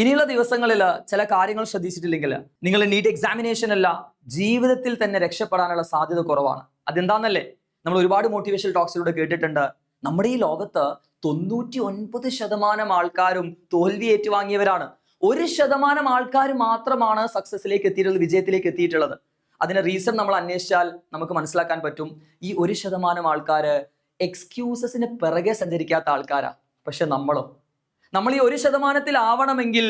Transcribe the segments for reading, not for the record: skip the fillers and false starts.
ഇനിയുള്ള ദിവസങ്ങളിൽ ചില കാര്യങ്ങൾ ശ്രദ്ധിച്ചിട്ടില്ലെങ്കിൽ നിങ്ങൾ നീറ്റ് എക്സാമിനേഷൻ അല്ല ജീവിതത്തിൽ തന്നെ രക്ഷപ്പെടാനുള്ള സാധ്യത കുറവാണ്. അതെന്താന്നല്ലേ, നമ്മൾ ഒരുപാട് മോട്ടിവേഷൻ ടോക്സിലൂടെ കേട്ടിട്ടുണ്ട്. നമ്മുടെ ഈ ലോകത്ത് 99% ആൾക്കാരും തോൽവി ഏറ്റുവാങ്ങിയവരാണ്. 1% ആൾക്കാർ മാത്രമാണ് സക്സസിലേക്ക് എത്തിയിട്ടുള്ളത്, വിജയത്തിലേക്ക് എത്തിയിട്ടുള്ളത്. അതിന് റീസൺ നമ്മൾ അന്വേഷിച്ചാൽ നമുക്ക് മനസ്സിലാക്കാൻ പറ്റും. ഈ 1% ആൾക്കാര് എക്സ്ക്യൂസസിന് പിറകെ സഞ്ചരിക്കാത്ത ആൾക്കാരാ. പക്ഷെ നമ്മൾ ഈ 1% ആവണമെങ്കിൽ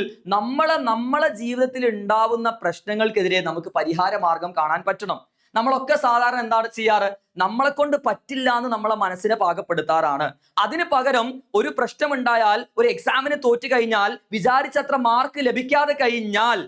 നമ്മളെ ജീവിതത്തിൽ ഉണ്ടാവുന്ന പ്രശ്നങ്ങൾക്കെതിരെ നമുക്ക് പരിഹാര മാർഗം കാണാൻ പറ്റണം. നമ്മളൊക്കെ സാധാരണ എന്താണ് ചെയ്യാറ്? നമ്മളെ കൊണ്ട് പറ്റില്ല എന്ന് നമ്മളെ മനസ്സിനെ പാകപ്പെടുത്താറാണ്. അതിന് പകരം ഒരു പ്രശ്നമുണ്ടായാൽ, ഒരു എക്സാമിന് തോറ്റു കഴിഞ്ഞാൽ, വിചാരിച്ചത്ര മാർക്ക് ലഭിക്കാതെ കഴിഞ്ഞാൽ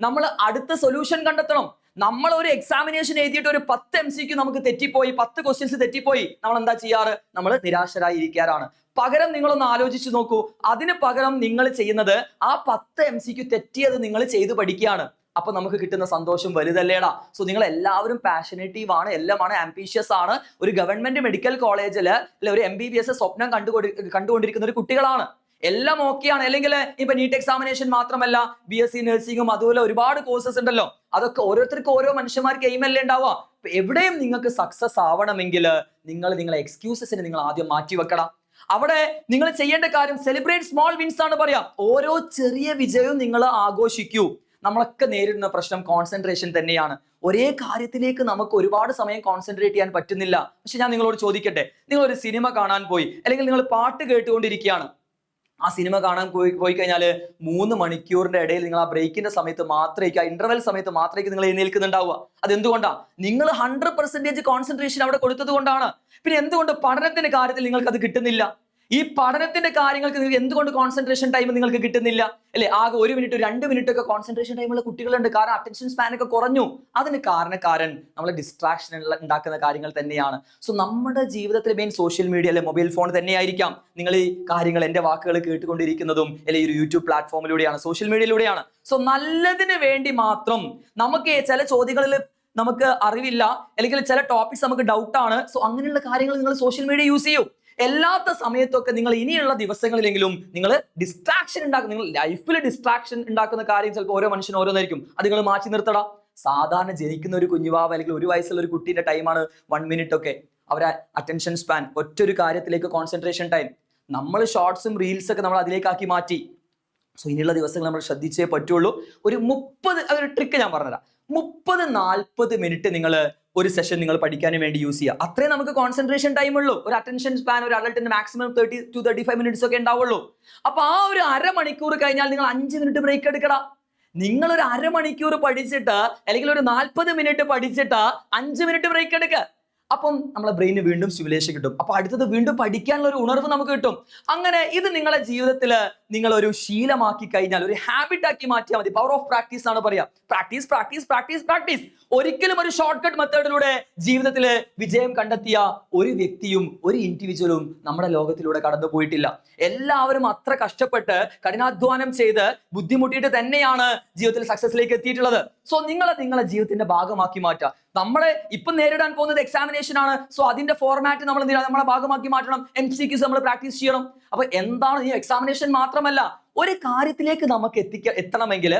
നമ്മൾ അടുത്ത സൊല്യൂഷൻ കണ്ടെത്തണം. നമ്മൾ ഒരു എക്സാമിനേഷൻ എഴുതിയിട്ട് ഒരു 10 MCQ നമുക്ക് തെറ്റിപ്പോയി, 10 ക്വസ്റ്റ്യൻസ് തെറ്റിപ്പോയി, നമ്മൾ എന്താ ചെയ്യാറ്? നമ്മൾ നിരാശരായി ഇരിക്കാറാണ്. പകരം നിങ്ങളൊന്ന് ആലോചിച്ച് നോക്കൂ. അതിന് പകരം നിങ്ങൾ ചെയ്യുന്നത് ആ 10 MCQ തെറ്റിയത് നിങ്ങൾ ചെയ്തു പഠിക്കുകയാണ്. അപ്പൊ നമുക്ക് കിട്ടുന്ന സന്തോഷം വലുതല്ലേടാ. സോ നിങ്ങൾ എല്ലാവരും പാഷനേറ്റീവ് ആണ്, എല്ലാമാണ് ആംബീഷ്യസ് ആണ്. ഒരു ഗവൺമെന്റ് മെഡിക്കൽ കോളേജിൽ ഒരു MBBS സ്വപ്നം കണ്ടുകൊണ്ടിരിക്കുന്ന ഒരു കുട്ടികളാണ്. എല്ലാം ഓക്കെയാണ്. അല്ലെങ്കിൽ ഇപ്പൊ നീറ്റ് എക്സാമിനേഷൻ മാത്രമല്ല, BSc നഴ്സിംഗും അതുപോലെ ഒരുപാട് കോഴ്സസ് ഉണ്ടല്ലോ. അതൊക്കെ ഓരോരുത്തർക്കും ഓരോ മനുഷ്യന്മാർക്ക് എയിമല്ലേ ഉണ്ടാവുക. എവിടെയും നിങ്ങൾക്ക് സക്സസ് ആവണമെങ്കിൽ നിങ്ങളെ എക്സ്ക്യൂസസിന് നിങ്ങൾ ആദ്യം മാറ്റി വെക്കണം. അവിടെ നിങ്ങൾ ചെയ്യേണ്ട കാര്യം സെലിബ്രേറ്റ് സ്മോൾ വിൻസ് ആണ് പറയാ. ഓരോ ചെറിയ വിജയവും നിങ്ങൾ ആഘോഷിക്കൂ. നമ്മളൊക്കെ നേരിടുന്ന പ്രശ്നം കോൺസെൻട്രേഷൻ തന്നെയാണ്. ഒരേ കാര്യത്തിലേക്ക് നമുക്ക് ഒരുപാട് സമയം കോൺസെൻട്രേറ്റ് ചെയ്യാൻ പറ്റുന്നില്ല. പക്ഷെ ഞാൻ നിങ്ങളോട് ചോദിക്കട്ടെ, നിങ്ങൾ ഒരു സിനിമ കാണാൻ പോയി, അല്ലെങ്കിൽ നിങ്ങൾ പാട്ട് കേട്ടുകൊണ്ടിരിക്കുകയാണ്. ആ സിനിമ കാണാൻ പോയി കഴിഞ്ഞാൽ 3 മണിക്കൂറിന്റെ ഇടയിൽ നിങ്ങൾ ആ ബ്രേക്കിന്റെ സമയത്ത് മാത്രമേക്ക്, ആ ഇന്റർവെൽ സമയത്ത് മാത്രമേക്ക് നിങ്ങൾ എഴുന്നേൽക്കുന്നുണ്ടാവുക. അതെന്തുകൊണ്ടാ? നിങ്ങൾ 100% കോൺസെൻട്രേഷൻ അവിടെ കൊടുത്തത് കൊണ്ടാണ്. പിന്നെ എന്തുകൊണ്ട് പഠനത്തിന്റെ കാര്യത്തിൽ നിങ്ങൾക്ക് അത് കിട്ടുന്നില്ല? ഈ പഠനത്തിന്റെ കാര്യങ്ങൾക്ക് നിങ്ങൾക്ക് എന്തുകൊണ്ട് കോൺസെൻട്രേഷൻ ടൈം നിങ്ങൾക്ക് കിട്ടുന്നില്ല? അല്ലെ, ആകെ 1 മിനിറ്റ് 2 മിനിറ്റ് ഒക്കെ കോൺസെൻട്രേഷൻ ടൈമുള്ള കുട്ടികളുണ്ട്. കാരണം അറ്റൻഷൻ സ്പാൻ ഒക്കെ കുറഞ്ഞു. അതിന് കാരണക്കാരൻ നമ്മളെ ഡിസ്ട്രാക്ഷൻ ഉണ്ടാക്കുന്ന കാര്യങ്ങൾ തന്നെയാണ്. സോ നമ്മുടെ ജീവിതത്തിലെ മെയിൻ സോഷ്യൽ മീഡിയ അല്ലെ മൊബൈൽ ഫോൺ തന്നെയായിരിക്കാം. നിങ്ങൾ ഈ കാര്യങ്ങൾ, എന്റെ വാക്കുകൾ കേട്ടുകൊണ്ടിരിക്കുന്നതും അല്ലെ ഈ ഒരു യൂട്യൂബ് പ്ലാറ്റ്ഫോമിലൂടെയാണ്, സോഷ്യൽ മീഡിയയിലൂടെയാണ്. സോ നല്ലതിന് വേണ്ടി മാത്രം നമുക്ക് ചില ചോദ്യങ്ങളിൽ നമുക്ക് അറിവില്ല, അല്ലെങ്കിൽ ചില ടോപ്പിക്സ് നമുക്ക് ഡൗട്ടാണ്. സോ അങ്ങനെയുള്ള കാര്യങ്ങൾ നിങ്ങൾ സോഷ്യൽ മീഡിയ യൂസ് ചെയ്യൂ. എല്ലാത്ത സമയത്തൊക്കെ നിങ്ങൾ ഇനിയുള്ള ദിവസങ്ങളിലെങ്കിലും നിങ്ങൾ ഡിസ്ട്രാക്ഷൻ ഉണ്ടാക്കുന്ന, നിങ്ങൾ ലൈഫിൽ ഡിസ്ട്രാക്ഷൻ ഉണ്ടാക്കുന്ന കാര്യം ചിലപ്പോൾ ഓരോ മനുഷ്യനും ഓരോന്നായിരിക്കും. അത് നിങ്ങൾ മാറ്റി നിർത്തടാ. സാധാരണ ജനിക്കുന്ന ഒരു കുഞ്ഞുവാവ അല്ലെങ്കിൽ 1 വയസ്സുള്ള ഒരു കുട്ടീന്റെ ടൈമാണ് 1 മിനിറ്റ് ഒക്കെ. അവരെ അറ്റൻഷൻ സ്പാൻ, ഒറ്റൊരു കാര്യത്തിലേക്ക് കോൺസെൻട്രേഷൻ ടൈം. നമ്മൾ ഷോർട്സും റീൽസ് ഒക്കെ നമ്മൾ അതിലേക്കാക്കി മാറ്റി. സോ ഇനിയുള്ള ദിവസങ്ങൾ നമ്മൾ ശ്രദ്ധിച്ചേ പറ്റുള്ളൂ. ഒരു ട്രിക്ക് ഞാൻ പറഞ്ഞുതരാം. 30-40 മിനിറ്റ് നിങ്ങൾ ഒരു സെഷൻ നിങ്ങൾ പഠിക്കാനും വേണ്ടി യൂസ് ചെയ്യുക. അത്രേ നമുക്ക് കോൺസെൻട്രേഷൻ ടൈം ഉള്ളൂ. ഒരു അറ്റൻഷൻ സ്പാൻ ഒരു അഡൾട്ടിന് മാക്സിമം 30 to 35 മിനിറ്റ്സ് ഒക്കെ ഉണ്ടാവുള്ളൂ. അപ്പൊ ആ ഒരു അരമണിക്കൂർ കഴിഞ്ഞാൽ നിങ്ങൾ 5 മിനിറ്റ് ബ്രേക്ക് എടുക്കണം. നിങ്ങൾ ഒരു അരമണിക്കൂർ പഠിച്ചിട്ട്, അല്ലെങ്കിൽ ഒരു 40 മിനിറ്റ് പഠിച്ചിട്ട് 5 മിനിറ്റ് ബ്രേക്ക് എടുക്കുക. അപ്പം നമ്മളെ ബ്രെയിന് വീണ്ടും സ്റ്റിമുലേഷൻ കിട്ടും. അപ്പൊ അടുത്തത് വീണ്ടും പഠിക്കാനുള്ള ഒരു ഉണർവ് നമുക്ക് കിട്ടും. അങ്ങനെ ഇത് നിങ്ങളെ ജീവിതത്തിൽ നിങ്ങൾ ഒരു ശീലമാക്കി കഴിഞ്ഞാൽ, ഒരു ഹാബിറ്റ് ആക്കി മാറ്റിയാൽ മതി. പവർ ഓഫ് പ്രാക്ടീസ് ആണ് പറയാ. Practice practice practice practice. ഒരിക്കലും ഒരു ഷോർട്ട് കട്ട് മെത്തേഡിലൂടെ ജീവിതത്തിൽ വിജയം കണ്ടെത്തിയ ഒരു വ്യക്തിയും ഒരു ഇൻഡിവിജ്വലും നമ്മുടെ ലോകത്തിലൂടെ കടന്നു പോയിട്ടില്ല. എല്ലാവരും അത്ര കഷ്ടപ്പെട്ട് കഠിനാധ്വാനം ചെയ്ത് ബുദ്ധിമുട്ടിയിട്ട് തന്നെയാണ് ജീവിതത്തിൽ സക്സസിലേക്ക് എത്തിയിട്ടുള്ളത്. സോ നിങ്ങളെ ജീവിതത്തിന്റെ ഭാഗമാക്കി മാറ്റുക. നമ്മളെ ഇപ്പൊ നേരിടാൻ പോകുന്നത് എക്സാമിനേഷൻ ആണ്. സോ അതിന്റെ ഫോർമാറ്റ് നമ്മൾ നമ്മളെ ഭാഗമാക്കി മാറ്റണം. MCQs നമ്മൾ പ്രാക്ടീസ് ചെയ്യണം. അപ്പൊ എന്താണ് ഈ എക്സാമിനേഷൻ മാത്രമല്ല, ഒരു കാര്യത്തിലേക്ക് നമുക്ക് എത്തണമെങ്കിൽ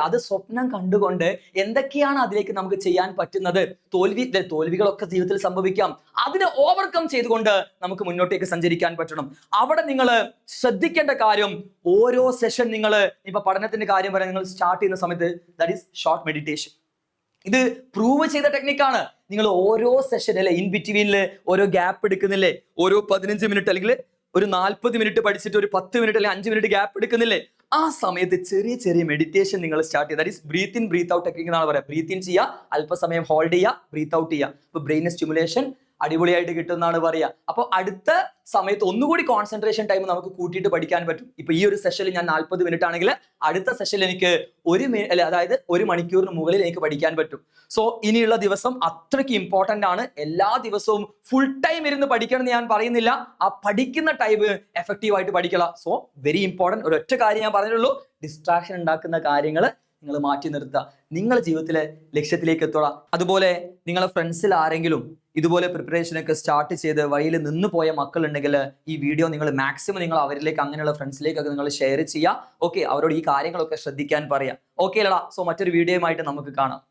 അത് സ്വപ്നം കണ്ടുകൊണ്ട് എന്തൊക്കെയാണ് അതിലേക്ക് നമുക്ക് ചെയ്യാൻ പറ്റുന്നത്? തോൽവികളൊക്കെ ജീവിതത്തിൽ സംഭവിക്കാം. അതിനെ ഓവർകം ചെയ്തുകൊണ്ട് നമുക്ക് മുന്നോട്ടേക്ക് സഞ്ചരിക്കാൻ പറ്റണം. അവിടെ നിങ്ങൾ ശ്രദ്ധിക്കേണ്ട കാര്യം, ഓരോ സെഷൻ നിങ്ങൾ ഇപ്പൊ പഠനത്തിന്റെ കാര്യം പറയാൻ നിങ്ങൾ സ്റ്റാർട്ട് ചെയ്യുന്ന സമയത്ത് ദാറ്റ് ഈസ് ഷോർട്ട് മെഡിറ്റേഷൻ. ഇത് പ്രൂവ് ചെയ്ത ടെക്നിക്കാണ്. നിങ്ങൾ ഓരോ സെഷൻ അല്ലെ, ഇൻ ബിറ്റ്വീനിൽ ഓരോ ഗ്യാപ്പ് എടുക്കുന്നില്ലേ? ഓരോ 15 മിനിറ്റ് അല്ലെങ്കിൽ ഒരു 40 മിനിറ്റ് പഠിച്ചിട്ട് ഒരു 10 മിനിറ്റ് അല്ലെങ്കിൽ 5 മിനിറ്റ് ഗ്യാപ്പ് എടുക്കുന്നില്ലേ? ആ സമയത്ത് ചെറിയ മെഡിറ്റേഷൻ നിങ്ങൾ സ്റ്റാർട്ട് ചെയ്യുക. That is breathe in breathe out technique എന്നാണ് പറയുക. ബ്രീത്ത് ഇൻ ചെയ്യുക, അല്പസമയം ഹോൾഡ് ചെയ്യുക, ബ്രീത്ത് ഔട്ട് ചെയ്യുക. അപ്പൊ ബ്രെയിൻ സ്റ്റിമുലേഷൻ അടിപൊളിയായിട്ട് കിട്ടുമെന്നാണ് പറയുക. അപ്പൊ അടുത്ത സമയത്ത് ഒന്നുകൂടി കോൺസെൻട്രേഷൻ ടൈം നമുക്ക് കൂട്ടിയിട്ട് പഠിക്കാൻ പറ്റും. ഇപ്പൊ ഈ ഒരു സെഷനിൽ ഞാൻ 40 മിനിറ്റ് ആണെങ്കിൽ അടുത്ത സെഷനിൽ എനിക്ക് 1 മണിക്കൂറിന് മുകളിൽ എനിക്ക് പഠിക്കാൻ പറ്റും. സോ ഇനിയുള്ള ദിവസം അത്രയ്ക്ക് ഇമ്പോർട്ടന്റ് ആണ്. എല്ലാ ദിവസവും ഫുൾ ടൈം ഇരുന്ന് പഠിക്കണം എന്ന് ഞാൻ പറയുന്നില്ല. ആ പഠിക്കുന്ന ടൈം എഫക്റ്റീവ് ആയിട്ട് പഠിക്കണം. So very important. ഒരൊറ്റ കാര്യം ഞാൻ പറഞ്ഞുള്ളൂ, ഡിസ്ട്രാക്ഷൻ ഉണ്ടാക്കുന്ന കാര്യങ്ങൾ നിങ്ങൾ മാറ്റി നിർത്തുക. നിങ്ങൾ ജീവിതത്തിലെ ലക്ഷ്യത്തിലേക്ക് എത്തുക. അതുപോലെ നിങ്ങളെ ഫ്രണ്ട്സിൽ ആരെങ്കിലും ഇതുപോലെ പ്രിപ്പറേഷനൊക്കെ സ്റ്റാർട്ട് ചെയ്ത് വഴിയിൽ നിന്ന് പോയ മക്കളുണ്ടെങ്കിൽ ഈ വീഡിയോ നിങ്ങൾ മാക്സിമം നിങ്ങൾ അവരിലേക്ക്, അങ്ങനെയുള്ള ഫ്രണ്ട്സിലേക്കൊക്കെ നിങ്ങൾ ഷെയർ ചെയ്യുക. ഓക്കെ, അവരോട് ഈ കാര്യങ്ങളൊക്കെ ശ്രദ്ധിക്കാൻ പറയാം. ഓക്കെ അല്ലടാ? സോ മറ്റൊരു വീഡിയോയുമായിട്ട് നമുക്ക് കാണാം.